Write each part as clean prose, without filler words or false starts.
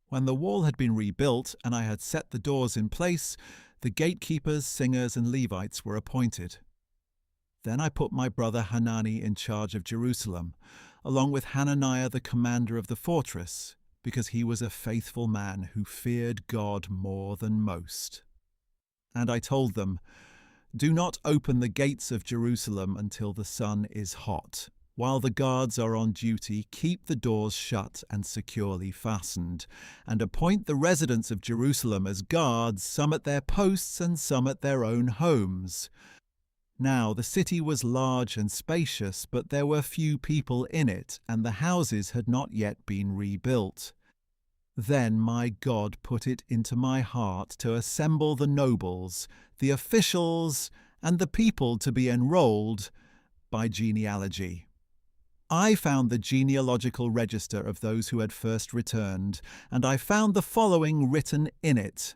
When the wall had been rebuilt and I had set the doors in place, the gatekeepers, singers, and Levites were appointed. Then I put my brother Hanani in charge of Jerusalem, along with Hananiah the commander of the fortress, because he was a faithful man who feared God more than most. And I told them, "Do not open the gates of Jerusalem until the sun is hot. While the guards are on duty, keep the doors shut and securely fastened, and appoint the residents of Jerusalem as guards, some at their posts and some at their own homes." Now the city was large and spacious, but there were few people in it, and the houses had not yet been rebuilt. Then my God put it into my heart to assemble the nobles, the officials, and the people to be enrolled by genealogy. I found the genealogical register of those who had first returned, and I found the following written in it.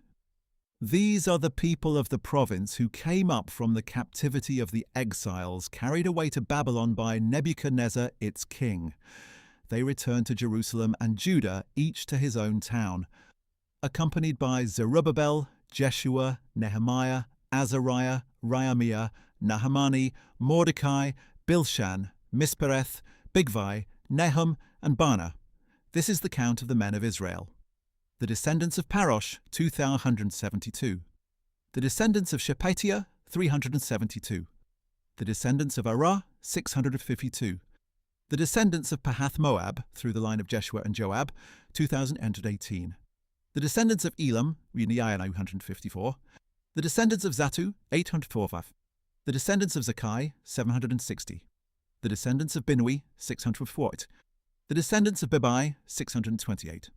These are the people of the province who came up from the captivity of the exiles carried away to Babylon by Nebuchadnezzar its king. They returned to Jerusalem and Judah, each to his own town, accompanied by Zerubbabel, Jeshua, Nehemiah, Azariah, Raamiah, Nahamani, Mordecai, Bilshan, Mispereth, Bigvai, Nahum, and Baanah. This is the count of the men of Israel. The descendants of Parosh, 2,172. The descendants of Shephatiah, 372. The descendants of Arah, 652. The descendants of Pahath Moab, through the line of Jeshua and Joab, 2,818. The descendants of Elam, 954. The descendants of Zatu, 845. The descendants of Zakai, 760. The descendants of Binui, 648. The descendants of Bebai, 628.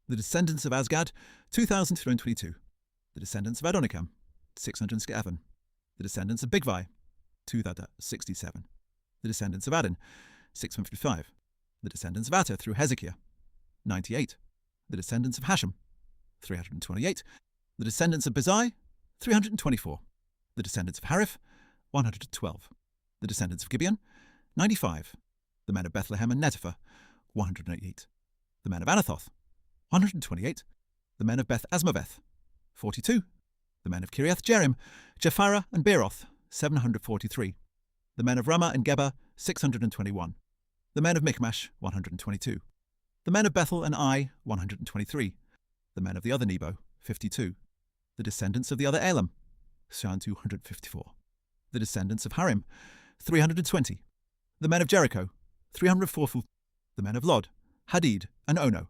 The descendants of Azgad, 2,222. The descendants of Adonikam, 607. The descendants of Bigvai, 267. The descendants of Adin, 655. The descendants of Atta through Hezekiah, 98. The descendants of Hashem, 328. The descendants of Bezai, 324. The descendants of Hariph, 112. The descendants of Gibeon, 95. The men of Bethlehem and Netopha, 188. The men of Anathoth, 128. The men of Beth Asmaveth, 42. The men of Kiriath Jearim, Japhara, and Beeroth, 743. The men of Ramah and Geba, 621. The men of Michmash, 122. The men of Bethel and Ai, 123. The men of the other Nebo, 52. The descendants of the other Elam, 254. The descendants of Harim, 320. The men of Jericho, 304. The men of Lod, Hadid, and Ono,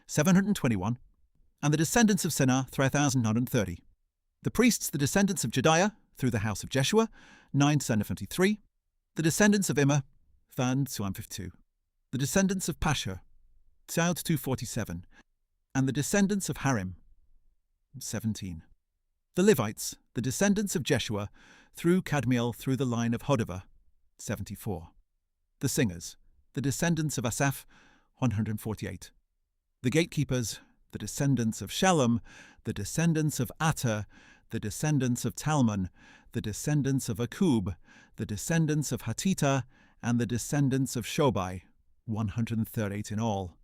721. And the descendants of Senah, 3,930. The priests, the descendants of Jediah, through the house of Jeshua, 973. The descendants of Immer, 252. The descendants of Pashur, 247. And the descendants of Harim, 17. The Levites, the descendants of Jeshua, through Kadmiel, through the line of Hodavah, 74. The singers, the descendants of Asaph, 148. The gatekeepers, the descendants of Shallum, the descendants of Atter, the descendants of Talmon, the descendants of Akub, the descendants of Hatita, and the descendants of Shobai, 138 in all.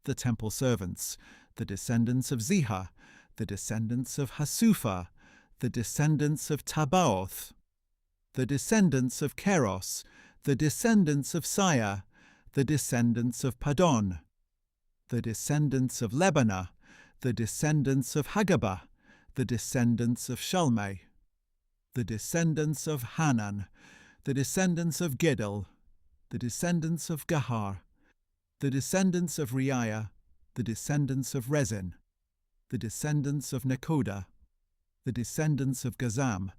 The temple servants, the descendants of Ziha, the descendants of Hasupha, the descendants of Tabaoth, the descendants of Keros, the descendants of Saya, the descendants of Padon, the descendants of Lebanah, the descendants of Hagabah, the descendants of Shalmei, the descendants of Hanan, the descendants of Gidel, the descendants of Gahar, the descendants of Reiah, the descendants of Rezin, the descendants of Nekoda, the descendants of Gazam,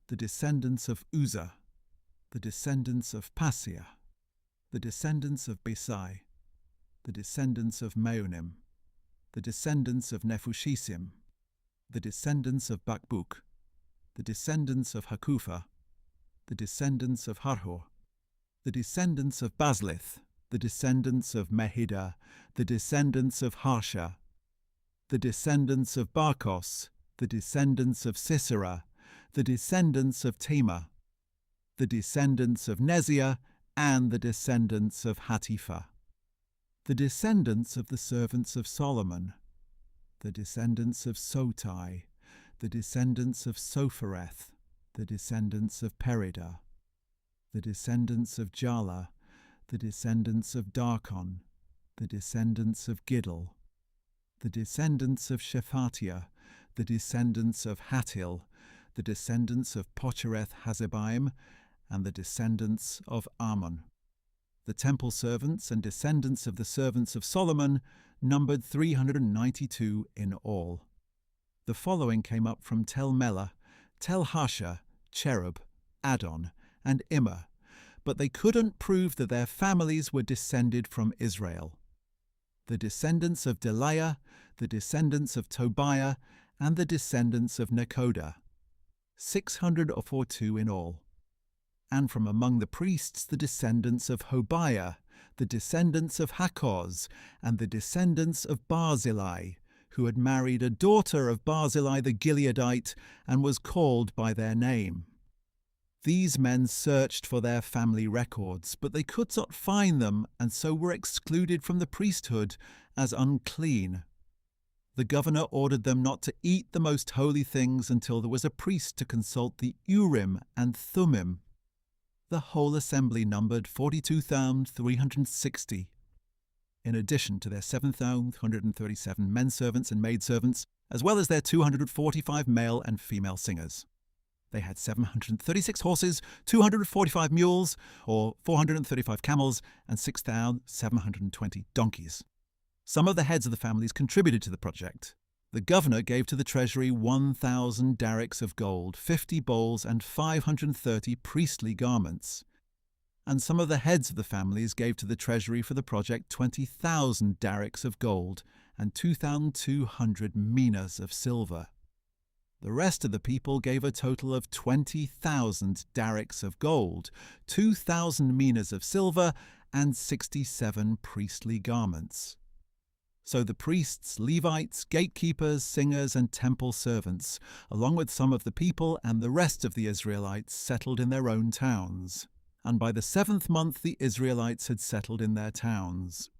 the descendants of Uzzah, the descendants of Paseah, the descendants of Besai, the descendants of Meunim, the descendants of Nephushisim, the descendants of Bakbuk, the descendants of Hakupha, the descendants of Harhor, the descendants of Baslith, the descendants of Mehidah, the descendants of Harsha, the descendants of Barkos, the descendants of Sisera, the descendants of Tema, the descendants of Neziah, and the descendants of Hatipha. The descendants of the servants of Solomon, the descendants of Sotai, the descendants of Sophereth, the descendants of Perida, the descendants of Jala, the descendants of Darkon, the descendants of Giddel, the descendants of Shephatiah, the descendants of Hattil, the descendants of Pochereth Hazebaim, and the descendants of Ammon. The temple servants and descendants of the servants of Solomon numbered 392 in all. The following came up from Tel Melah, Tel Harsha, Cherub, Adon, and Immer, but they couldn't prove that their families were descended from Israel. The descendants of Deliah, the descendants of Tobiah, and the descendants of Nekoda, 642 in all. And from among the priests the descendants of Hobiah, the descendants of Hakkoz, and the descendants of Barzillai, who had married a daughter of Barzillai the Gileadite and was called by their name. These men searched for their family records, but they could not find them, and so were excluded from the priesthood as unclean. The governor ordered them not to eat the most holy things until there was a priest to consult the Urim and Thummim. The whole assembly numbered 42,360, in addition to their 7,137 men servants and maid servants, as well as their 245 male and female singers. They had 736 horses, 245 mules, or 435 camels, and 6,720 donkeys. Some of the heads of the families contributed to the project. The governor gave to the treasury 1,000 darics of gold, 50 bowls, and 530 priestly garments. And some of the heads of the families gave to the treasury for the project 20,000 darics of gold and 2,200 minas of silver. The rest of the people gave a total of 20,000 darics of gold, 2,000 minas of silver, and 67 priestly garments. So the priests, Levites, gatekeepers, singers, and temple servants, along with some of the people and the rest of the Israelites, settled in their own towns. And by the 7th month the Israelites had settled in their towns.